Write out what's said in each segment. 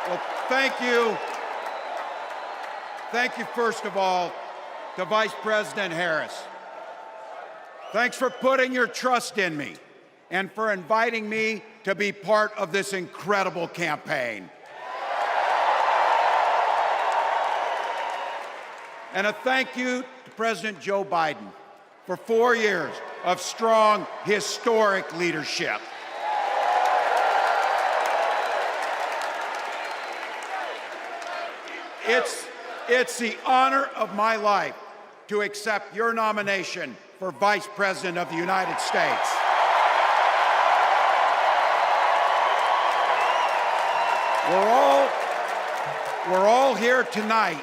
Well, thank you. Thank you, first of all, to Vice President Harris. Thanks for putting your trust in me and for inviting me to be part of this incredible campaign. And a thank you to President Joe Biden for 4 years of strong, historic leadership. It's the honor of my life to accept your nomination for Vice President of the United States. We're all here tonight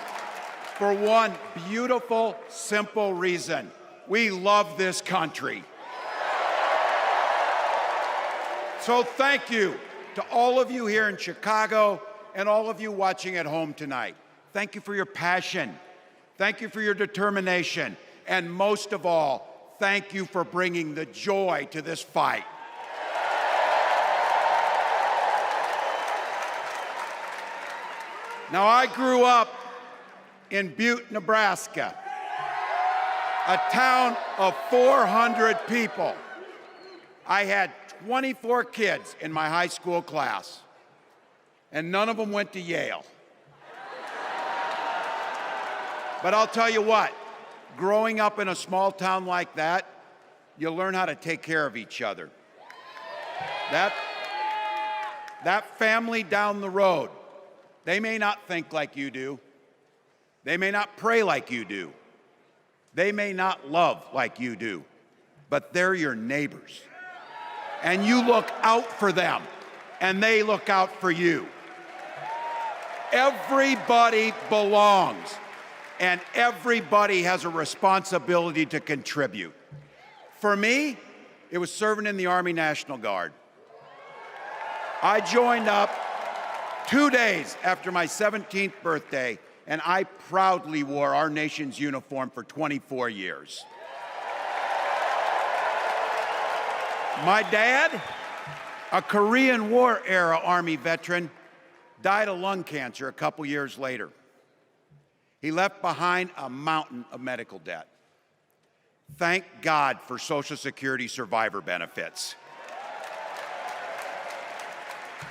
for one beautiful, simple reason. We love this country. So thank you to all of you here in Chicago and all of you watching at home tonight. Thank you for your passion. Thank you for your determination. And most of all, thank you for bringing the joy to this fight. Now, I grew up in Butte, Nebraska, a town of 400 people. I had 24 kids in my high school class, and none of them went to Yale. But I'll tell you what, growing up in a small town like that, you learn how to take care of each other. That family down the road, they may not think like you do. They may not pray like you do. They may not love like you do, but they're your neighbors. And you look out for them, and they look out for you. Everybody belongs, and everybody has a responsibility to contribute. For me, it was serving in the Army National Guard. I joined up 2 days after my 17th birthday, and I proudly wore our nation's uniform for 24 years. My dad, a Korean War era Army veteran, died of lung cancer a couple years later. He left behind a mountain of medical debt. Thank God for Social Security survivor benefits.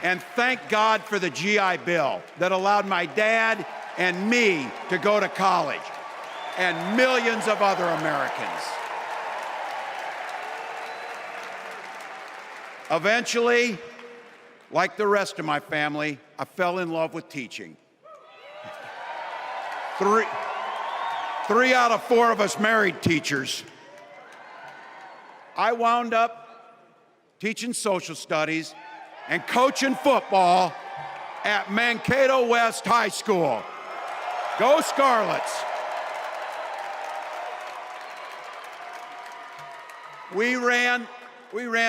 And thank God for the GI Bill that allowed my dad and me to go to college, and millions of other Americans. Eventually, like the rest of my family, I fell in love with teaching. Three out of 4 of us married teachers. I wound up teaching social studies and coaching football at Mankato West High School. Go Scarlets! We ran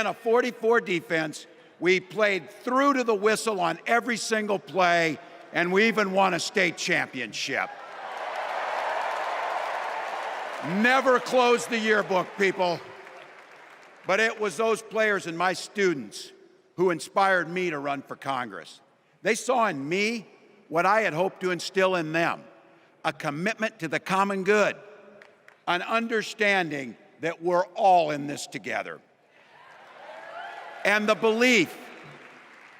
a 44 defense. We played through to the whistle on every single play, and we even won a state championship. Never closed the yearbook, people. But it was those players and my students who inspired me to run for Congress. They saw in me what I had hoped to instill in them, a commitment to the common good, an understanding that we're all in this together, and the belief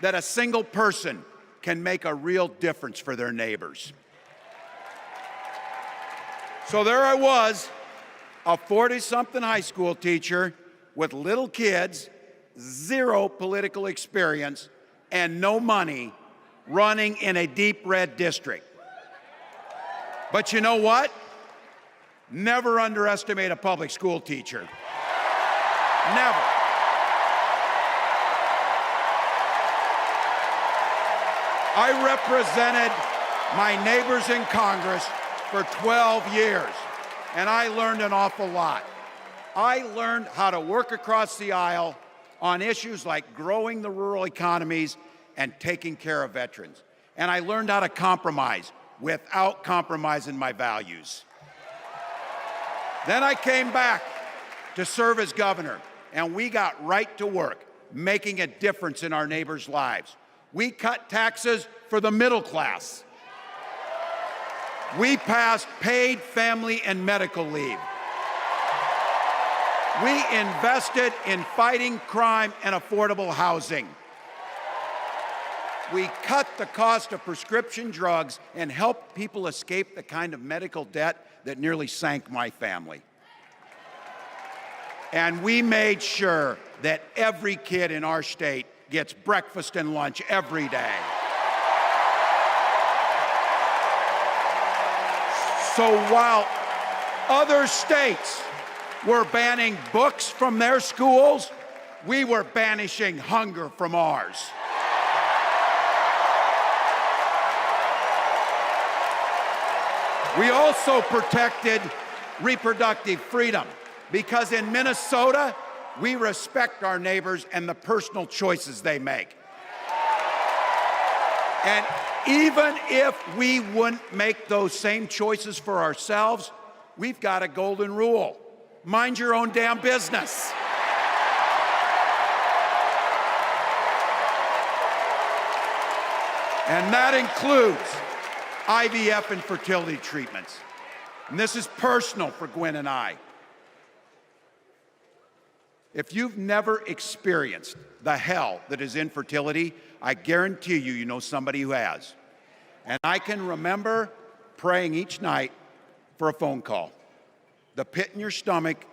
that a single person can make a real difference for their neighbors. So there I was, a 40-something high school teacher with little kids, 0 political experience, and no money, running in a deep red district. But you know what? Never underestimate a public school teacher. Never. I represented my neighbors in Congress for 12 years, and I learned an awful lot. I learned how to work across the aisle on issues like growing the rural economies and taking care of veterans. And I learned how to compromise without compromising my values. Then I came back to serve as governor, and we got right to work, making a difference in our neighbors' lives. We cut taxes for the middle class. We passed paid family and medical leave. We invested in fighting crime and affordable housing. We cut the cost of prescription drugs and helped people escape the kind of medical debt that nearly sank my family. And we made sure that every kid in our state gets breakfast and lunch every day. So while other states were banning books from their schools, we were banishing hunger from ours. We also protected reproductive freedom because in Minnesota, we respect our neighbors and the personal choices they make. And even if we wouldn't make those same choices for ourselves, we've got a golden rule. Mind your own damn business. And that includes IVF and fertility treatments. And this is personal for Gwen and I. If you've never experienced the hell that is infertility, I guarantee you, you know somebody who has. And I can remember praying each night for a phone call. The pit in your stomach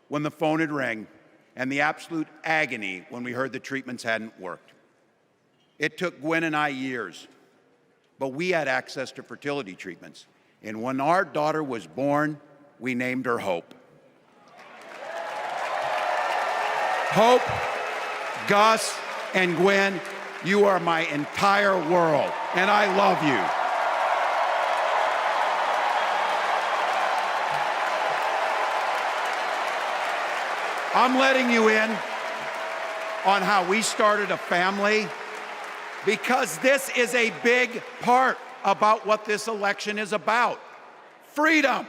when the phone would ring, and the absolute agony when we heard the treatments hadn't worked. It took Gwen and I years, but we had access to fertility treatments. And when our daughter was born, we named her Hope. Hope, Gus, and Gwen, you are my entire world, and I love you. I'm letting you in on how we started a family because this is a big part about what this election is about. Freedom.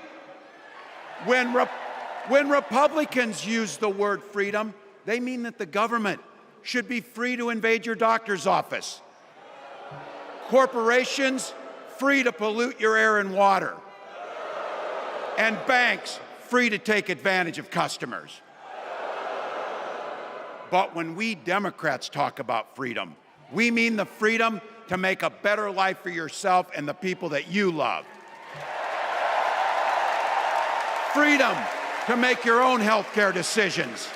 When Republicans use the word freedom, they mean that the government should be free to invade your doctor's office. Corporations free to pollute your air and water. And banks free to take advantage of customers. But when we Democrats talk about freedom, we mean the freedom to make a better life for yourself and the people that you love. Freedom to make your own healthcare decisions.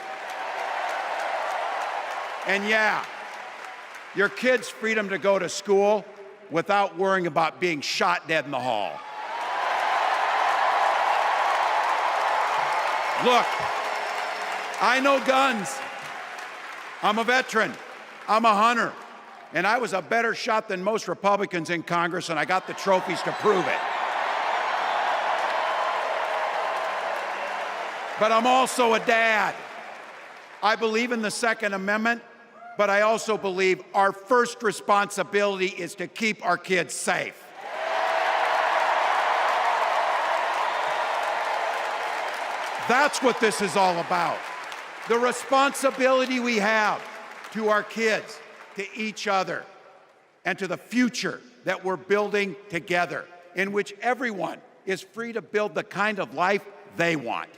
And yeah, your kids' freedom to go to school without worrying about being shot dead in the hall. Look, I know guns. I'm a veteran. I'm a hunter. And I was a better shot than most Republicans in Congress, and I got the trophies to prove it. But I'm also a dad. I believe in the Second Amendment, but I also believe our first responsibility is to keep our kids safe. That's what this is all about. The responsibility we have to our kids, to each other, and to the future that we're building together, in which everyone is free to build the kind of life they want.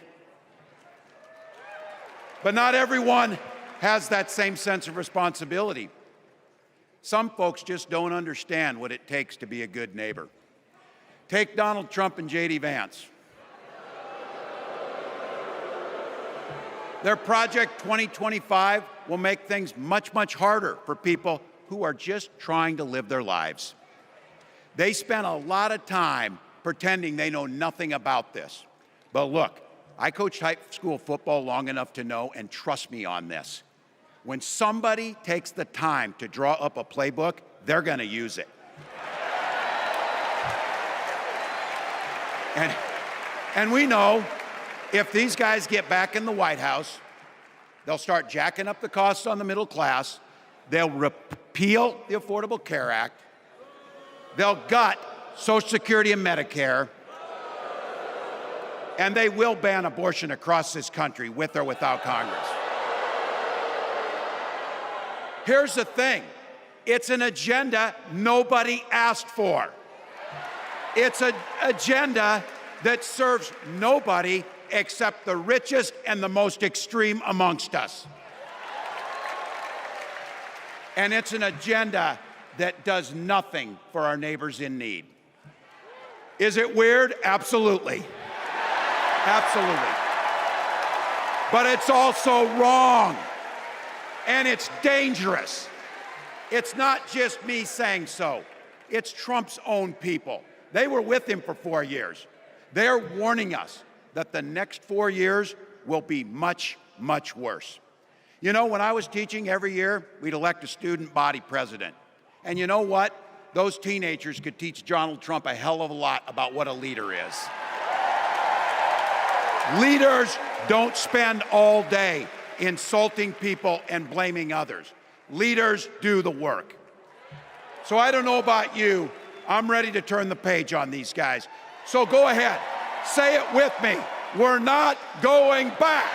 But not everyone has that same sense of responsibility. Some folks just don't understand what it takes to be a good neighbor. Take Donald Trump and J.D. Vance. Their Project 2025 will make things much, much harder for people who are just trying to live their lives. They spent a lot of time pretending they know nothing about this. But look, I coached high school football long enough to know, and trust me on this, when somebody takes the time to draw up a playbook, they're going to use it. And we know if these guys get back in the White House, they'll start jacking up the costs on the middle class, they'll repeal the Affordable Care Act, they'll gut Social Security and Medicare, and they will ban abortion across this country with or without Congress. Here's the thing, It's an agenda nobody asked for. It's an agenda that serves nobody except the richest and the most extreme amongst us. And it's an agenda that does nothing for our neighbors in need. Is it weird? Absolutely. Absolutely. But it's also wrong. And it's dangerous. It's not just me saying so. It's Trump's own people. They were with him for 4 years. They're warning us that the next 4 years will be much, much worse. You know, when I was teaching every year, we'd elect a student body president. And you know what? Those teenagers could teach Donald Trump a hell of a lot about what a leader is. Leaders don't spend all day insulting people and blaming others. Leaders do the work. So I don't know about you, I'm ready to turn the page on these guys. So go ahead, say it with me. We're not going back.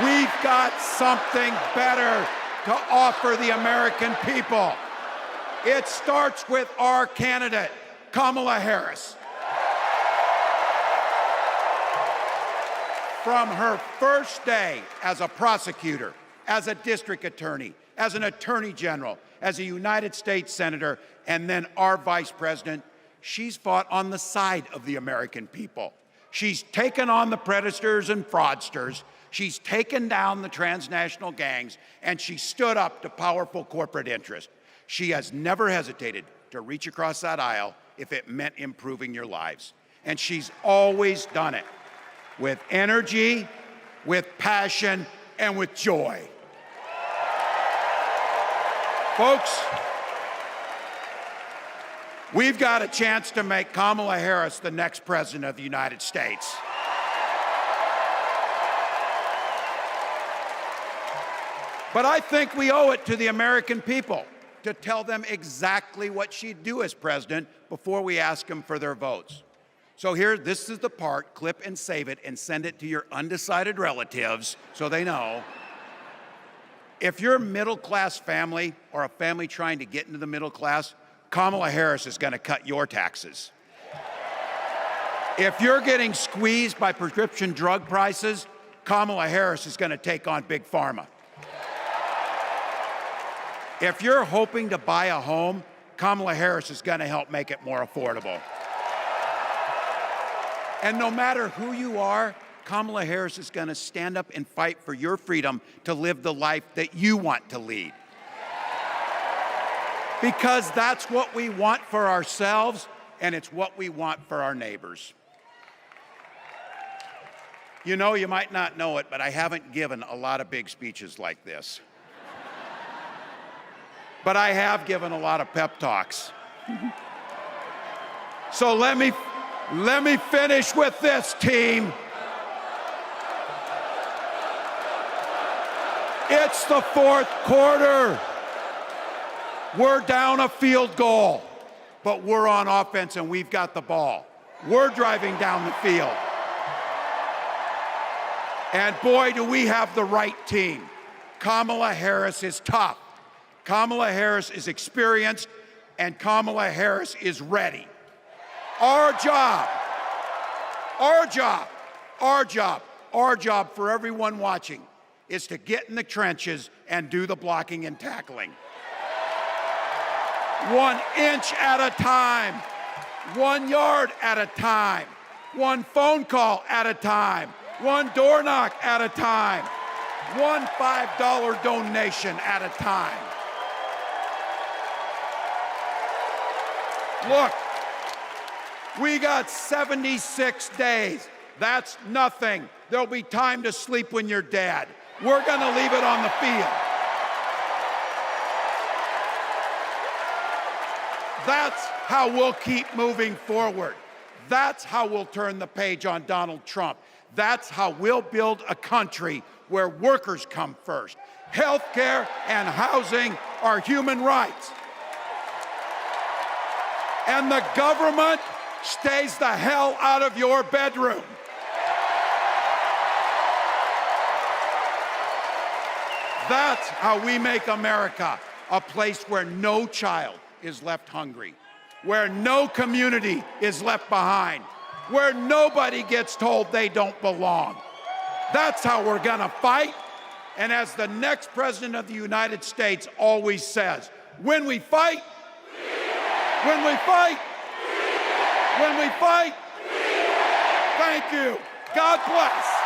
We've got something better to offer the American people. It starts with our candidate, Kamala Harris. From her first day as a prosecutor, as a district attorney, as an attorney general, as a United States senator, and then our vice president, she's fought on the side of the American people. She's taken on the predators and fraudsters. She's taken down the transnational gangs, and she stood up to powerful corporate interests. She has never hesitated to reach across that aisle if it meant improving your lives. And she's always done it with energy, with passion, and with joy. Folks, we've got a chance to make Kamala Harris the next president of the United States. But I think we owe it to the American people to tell them exactly what she'd do as president before we ask them for their votes. So here, this is the part, clip and save it and send it to your undecided relatives so they know. If you're a middle-class family or a family trying to get into the middle class, Kamala Harris is going to cut your taxes. If you're getting squeezed by prescription drug prices, Kamala Harris is going to take on Big Pharma. If you're hoping to buy a home, Kamala Harris is going to help make it more affordable. And no matter who you are, Kamala Harris is going to stand up and fight for your freedom to live the life that you want to lead. Because that's what we want for ourselves, and it's what we want for our neighbors. You know, you might not know it, but I haven't given a lot of big speeches like this. But I have given a lot of pep talks. So let me finish with this, team. It's the fourth quarter. We're down a field goal, but we're on offense and we've got the ball. We're driving down the field. And boy, do we have the right team. Kamala Harris is tough. Kamala Harris is experienced, and Kamala Harris is ready. Our job for everyone watching is to get in the trenches and do the blocking and tackling. 1 inch at a time, 1 yard at a time, 1 phone call at a time, 1 door knock at a time, 1 $5 donation at a time. Look, we got 76 days. That's nothing. There'll be time to sleep when you're dead. We're going to leave it on the field. That's how we'll keep moving forward. That's how we'll turn the page on Donald Trump. That's how we'll build a country where workers come first. Healthcare and housing are human rights. And the government stays the hell out of your bedroom. That's how we make America a place where no child is left hungry, where no community is left behind, where nobody gets told they don't belong. That's how we're gonna fight. And as the next president of the United States always says, when we fight, when we fight, when we fight, thank you. God bless.